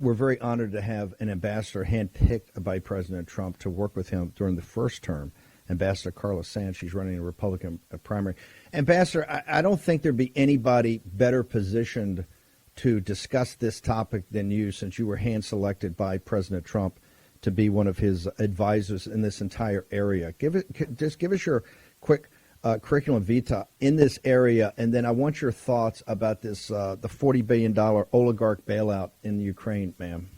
we're very honored to have an ambassador handpicked by President Trump to work with him during the first term, Ambassador Carla. She's running a Republican primary. Ambassador, I don't think there'd be anybody better positioned to discuss this topic than you, since you were hand-selected by President Trump to be one of his advisors in this entire area. Just give us your quick curriculum vitae in this area, and then I want your thoughts about this the $40 billion oligarch bailout in Ukraine, ma'am.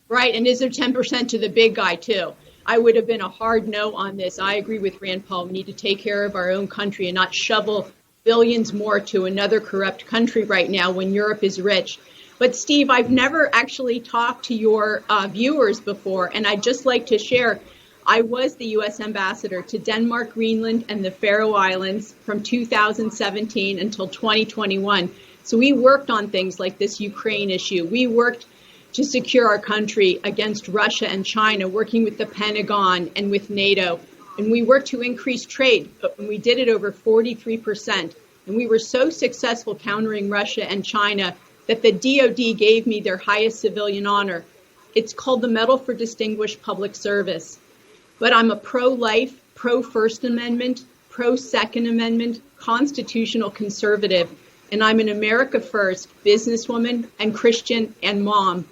Right, and is there 10% to the big guy, too? I would have been a hard no on this. I agree with Rand Paul. We need to take care of our own country and not shovel billions more to another corrupt country right now when Europe is rich. But, Steve, I've never actually talked to your viewers before, and I'd just like to share, I was the U.S. ambassador to Denmark, Greenland, and the Faroe Islands from 2017 until 2021. So we worked on things like this Ukraine issue. We worked to secure our country against Russia and China, working with the Pentagon and with NATO. And we worked to increase trade, but we did it over 43%. And we were so successful countering Russia and China that the DOD gave me their highest civilian honor. It's called the Medal for Distinguished Public Service. But I'm a pro-life, pro-First Amendment, pro-Second Amendment, constitutional conservative, and I'm an America First businesswoman and Christian and mom.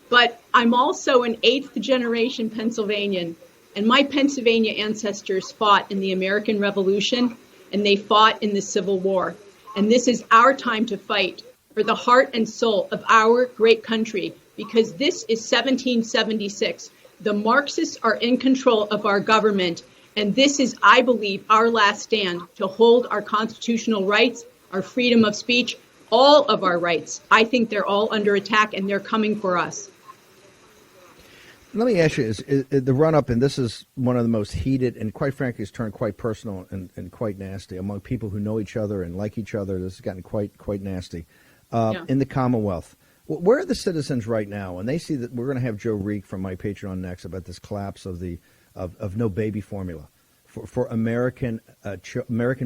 But I'm also an eighth-generation Pennsylvanian, and my Pennsylvania ancestors fought in the American Revolution, and they fought in the Civil War. And this is our time to fight for the heart and soul of our great country, because this is 1776. The Marxists are in control of our government, and this is, I believe, our last stand to hold our constitutional rights, our freedom of speech, all of our rights. I think they're all under attack, and they're coming for us. Let me ask you, is the run-up, and this is one of the most heated, and quite frankly, it's turned quite personal and quite nasty among people who know each other and like each other. This has gotten quite nasty. In the Commonwealth. Where are the citizens right now? And they see that we're going to have Joe Reek from My Patreon next about this collapse of no baby formula for American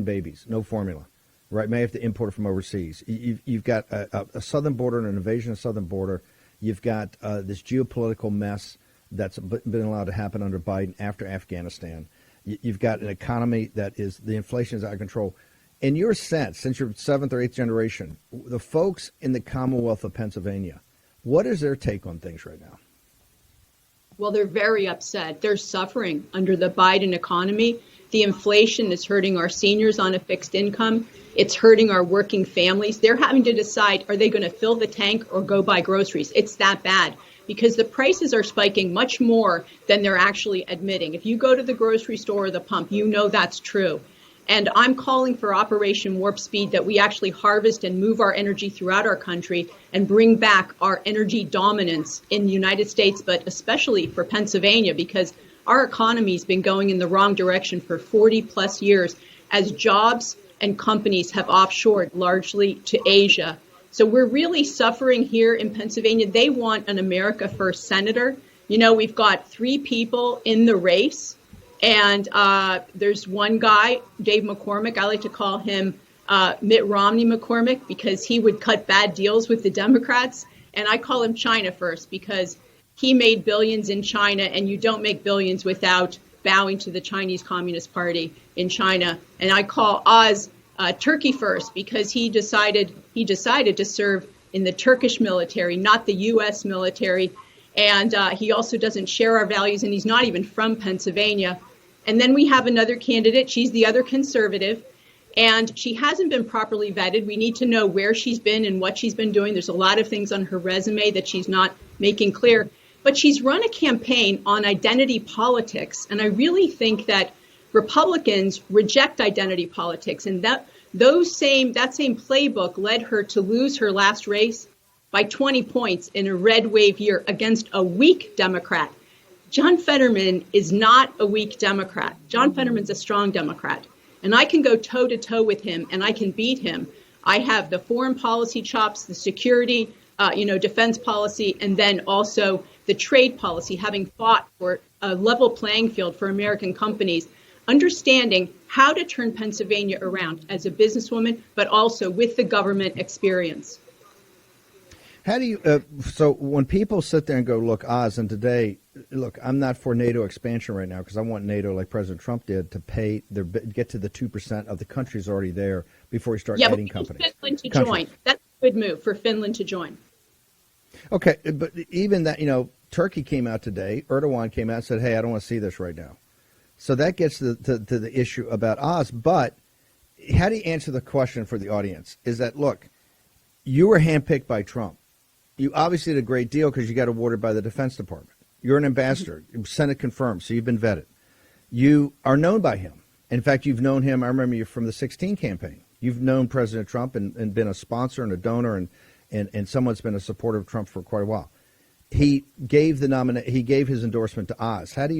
babies, no formula, right? May have to import it from overseas. You've got a southern border and an invasion of the southern border. You've got this geopolitical mess that's been allowed to happen under Biden after Afghanistan. You've got an economy that is, the inflation is out of control. In your sense, since you're seventh or eighth generation, the folks in the Commonwealth of Pennsylvania, what is their take on things right now? Well, they're very upset. They're suffering under the Biden economy. The inflation is hurting our seniors on a fixed income. It's hurting our working families. They're having to decide, are they going to fill the tank or go buy groceries? It's that bad because the prices are spiking much more than they're actually admitting. If you go to the grocery store or the pump, you know that's true. And I'm calling for Operation Warp Speed, that we actually harvest and move our energy throughout our country and bring back our energy dominance in the United States, but especially for Pennsylvania, because our economy's been going in the wrong direction for 40 plus years as jobs and companies have offshored largely to Asia. So we're really suffering here in Pennsylvania. They want an America First senator. You know, we've got 3 people in the race. And there's one guy, Dave McCormick. I like to call him Mitt Romney McCormick because he would cut bad deals with the Democrats. And I call him China First because he made billions in China, and you don't make billions without bowing to the Chinese Communist Party in China. And I call Oz Turkey First because he decided to serve in the Turkish military, not the U.S. military. And he also doesn't share our values, and he's not even from Pennsylvania. And then we have another candidate. She's the other conservative, and she hasn't been properly vetted. We need to know where she's been and what she's been doing. There's a lot of things on her resume that she's not making clear. But she's run a campaign on identity politics, and I really think that Republicans reject identity politics, and that same playbook led her to lose her last race by 20 points in a red wave year against a weak Democrat. John Fetterman is not a weak Democrat. John Fetterman's a strong Democrat. And I can go toe-to-toe with him, and I can beat him. I have the foreign policy chops, the security, defense policy, and then also the trade policy, having fought for a level playing field for American companies, understanding how to turn Pennsylvania around as a businesswoman, but also with the government experience. How do you? So when people sit there and go, look, Oz, and today, look, I'm not for NATO expansion right now because I want NATO, like President Trump did, to get to the 2% of the countries already there before we start adding companies. Finland to join. That's a good move for Finland to join. Okay, but even that, Turkey came out today. Erdogan came out and said, "Hey, I don't want to see this right now." So that gets to the issue about Oz. But how do you answer the question for the audience? Is that, look, you were handpicked by Trump. You obviously did a great deal because you got awarded by the Defense Department. You're an ambassador. Senate confirmed, so you've been vetted. You are known by him. In fact, you've known him. I remember you from the 2016 campaign. You've known President Trump and been a sponsor and a donor and someone's been a supporter of Trump for quite a while. He gave he gave his endorsement to Oz. How do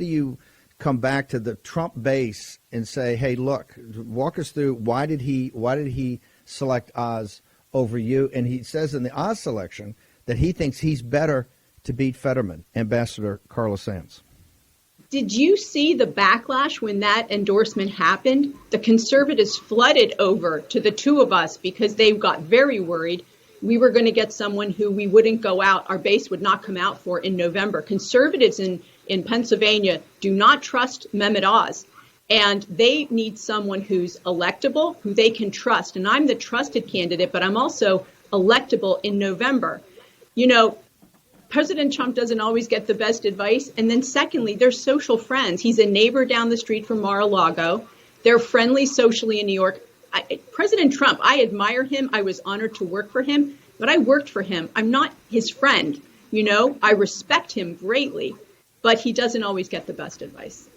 you come back to the Trump base and say, hey, look, walk us through why did he select Oz over you? And he says in the Oz selection that he thinks he's better to beat Fetterman, Ambassador Carla Sands. Did you see the backlash when that endorsement happened? The conservatives flooded over to the two of us because they got very worried we were going to get someone who we wouldn't go out, our base would not come out for in November. Conservatives in Pennsylvania do not trust Mehmet Oz, and they need someone who's electable, who they can trust. And I'm the trusted candidate, but I'm also electable in November. President Trump doesn't always get the best advice. And then secondly, they're social friends. He's a neighbor down the street from Mar-a-Lago. They're friendly socially in New York. President Trump, I admire him. I was honored to work for him, but I worked for him. I'm not his friend. I respect him greatly, but he doesn't always get the best advice.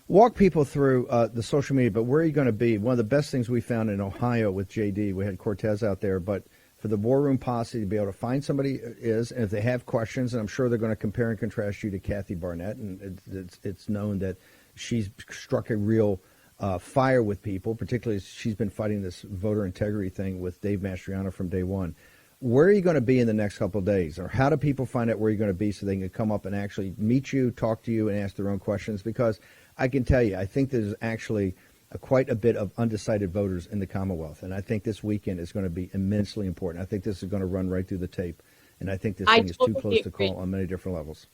Walk people through the social media, but where are you going to be? One of the best things we found in Ohio with JD, we had Cortez out there, but for the War Room Posse to be able to find somebody and if they have questions, and I'm sure they're going to compare and contrast you to Kathy Barnett, and it's known that she's struck a real fire with people, particularly as she's been fighting this voter integrity thing with Dave Mastriano from day one. Where are you going to be in the next couple of days? Or how do people find out where you're going to be so they can come up and actually meet you, talk to you, and ask their own questions? Because I can tell you, I think there's actually quite a bit of undecided voters in the Commonwealth. And I think this weekend is going to be immensely important. I think this is going to run right through the tape. And I think this thing is too close to call on many different levels.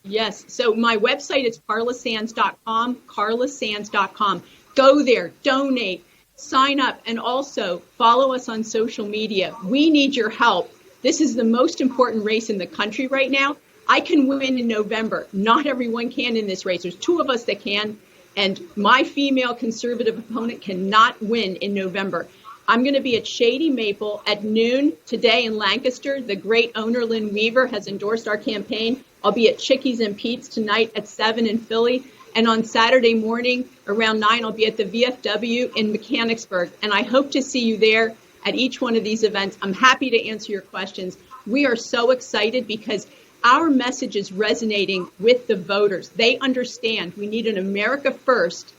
Yes. So my website is carlasands.com, carlasands.com. Go there, donate, sign up, and also follow us on social media. We need your help. This is the most important race in the country right now. I can win in November. Not everyone can in this race. There's two of us that can, and my female conservative opponent cannot win in November. I'm going to be at Shady Maple at noon today in Lancaster. The great owner, Lynn Weaver, has endorsed our campaign. I'll be at Chickies and Pete's tonight at 7 in Philly. And on Saturday morning around 9, I'll be at the VFW in Mechanicsburg. And I hope to see you there at each one of these events. I'm happy to answer your questions. We are so excited because our message is resonating with the voters. They understand we need an America First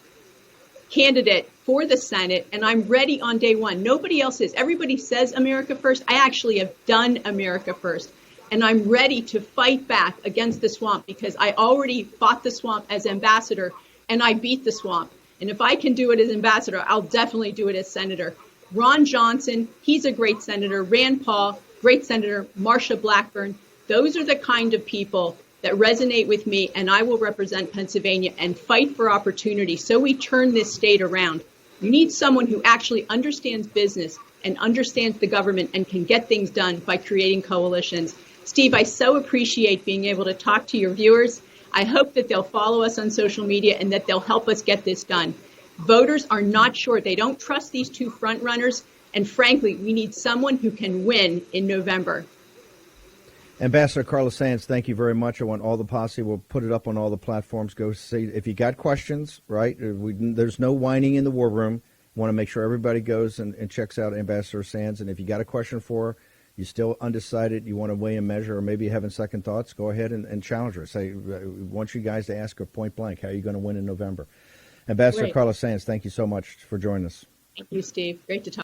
candidate for the Senate, and I'm ready on day one. Nobody else is. Everybody says America First. I actually have done America First, and I'm ready to fight back against the swamp because I already fought the swamp as ambassador, and I beat the swamp. And if I can do it as ambassador, I'll definitely do it as senator. Ron Johnson, he's a great senator. Rand Paul, great senator. Marsha Blackburn, those are the kind of people that resonate with me, and I will represent Pennsylvania and fight for opportunity so we turn this state around. You need someone who actually understands business and understands the government and can get things done by creating coalitions. Steve, I so appreciate being able to talk to your viewers. I hope that they'll follow us on social media and that they'll help us get this done. Voters are not sure. They don't trust these two front runners. And frankly, we need someone who can win in November. Ambassador Carla Sands, thank you very much. I want all the posse. We'll put it up on all the platforms. Go see if you got questions, right? There's no whining in the war room. Want to make sure everybody goes and checks out Ambassador Sands. And if you got a question for her, you're still undecided, you want to weigh and measure, or maybe you're having second thoughts, go ahead and challenge her. Say, we want you guys to ask her point blank, how are you going to win in November? Ambassador Carla Sands, thank you so much for joining us. Thank you, Steve. Great to talk.